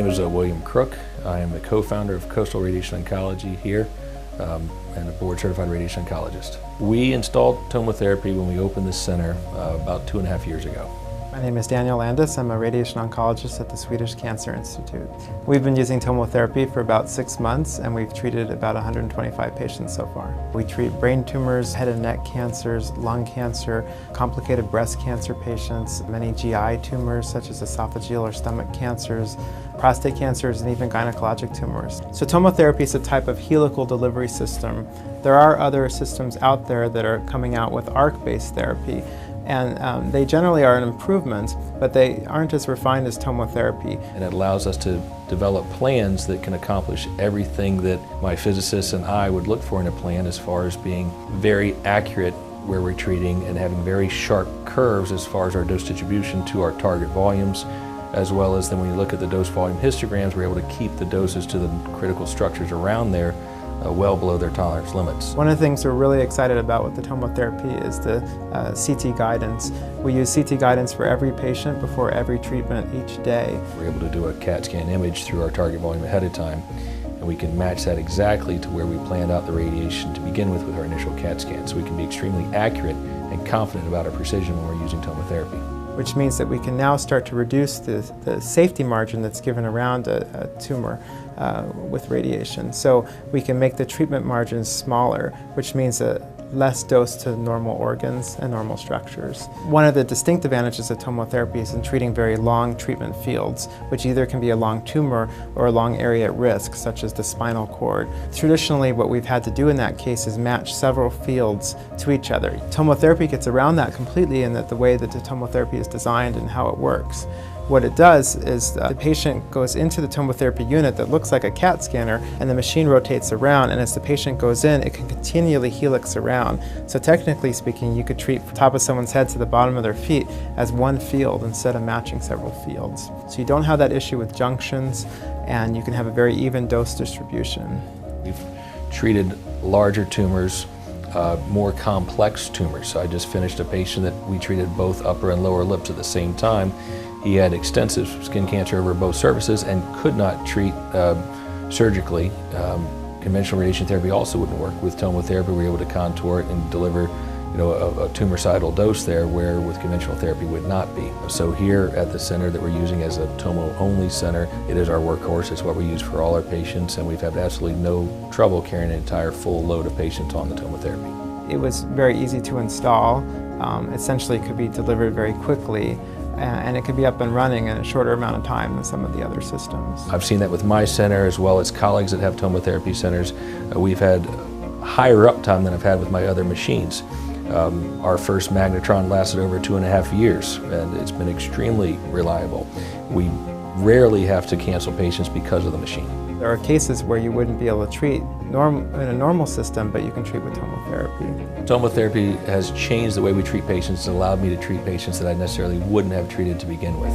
name is William Crook. I am the co-founder of Coastal Radiation Oncology here and a board-certified radiation oncologist. We installed TomoTherapy when we opened this center about 2.5 years ago. My name is Daniel Landis. I'm a radiation oncologist at the Swedish Cancer Institute. We've been using TomoTherapy for about 6 months, and we've treated about 125 patients so far. We treat brain tumors, head and neck cancers, lung cancer, complicated breast cancer patients, many GI tumors such as esophageal or stomach cancers, prostate cancers, and even gynecologic tumors. So TomoTherapy is a type of helical delivery system. There are other systems out there that are coming out with arc-based therapy, and they generally are an improvement, but they aren't as refined as TomoTherapy. And it allows us to develop plans that can accomplish everything that my physicists and I would look for in a plan, as far as being very accurate where we're treating and having very sharp curves as far as our dose distribution to our target volumes, as well as then when you look at the dose volume histograms, we're able to keep the doses to the critical structures around there well below their tolerance limits. One of the things we're really excited about with the TomoTherapy is the CT guidance. We use CT guidance for every patient before every treatment each day. We're able to do a CAT scan image through our target volume ahead of time, and we can match that exactly to where we planned out the radiation to begin with our initial CAT scan, so we can be extremely accurate and confident about our precision when we're using TomoTherapy. Which means that we can now start to reduce the safety margin that's given around a tumor with radiation. So we can make the treatment margins smaller, which means less dose to normal organs and normal structures. One of the distinct advantages of TomoTherapy is in treating very long treatment fields, which either can be a long tumor or a long area at risk, such as the spinal cord. Traditionally, what we've had to do in that case is match several fields to each other. TomoTherapy gets around that completely in the way that the TomoTherapy is designed and how it works. What it does is the patient goes into the TomoTherapy unit that looks like a CAT scanner, and the machine rotates around, and as the patient goes in, it can continually helix around. So technically speaking, you could treat from the top of someone's head to the bottom of their feet as one field instead of matching several fields. So you don't have that issue with junctions, and you can have a very even dose distribution. We've treated larger tumors, more complex tumors. So I just finished a patient that we treated both upper and lower lips at the same time. He had extensive skin cancer over both surfaces and could not treat surgically. Conventional radiation therapy also wouldn't work. With TomoTherapy, we were able to contour it and deliver a tumor-cidal dose there, where with conventional therapy would not be. So here at the center that we're using as a Tomo-only center, it is our workhorse. It's what we use for all our patients, and we've had absolutely no trouble carrying an entire full load of patients on the TomoTherapy. It was very easy to install. Essentially, it could be delivered very quickly, and it could be up and running in a shorter amount of time than some of the other systems. I've seen that with my center, as well as colleagues that have TomoTherapy centers. We've had higher uptime than I've had with my other machines. Our first magnetron lasted over 2.5 years, and it's been extremely reliable. We rarely have to cancel patients because of the machine. There are cases where you wouldn't be able to treat in a normal system, but you can treat with TomoTherapy. TomoTherapy has changed the way we treat patients and allowed me to treat patients that I necessarily wouldn't have treated to begin with.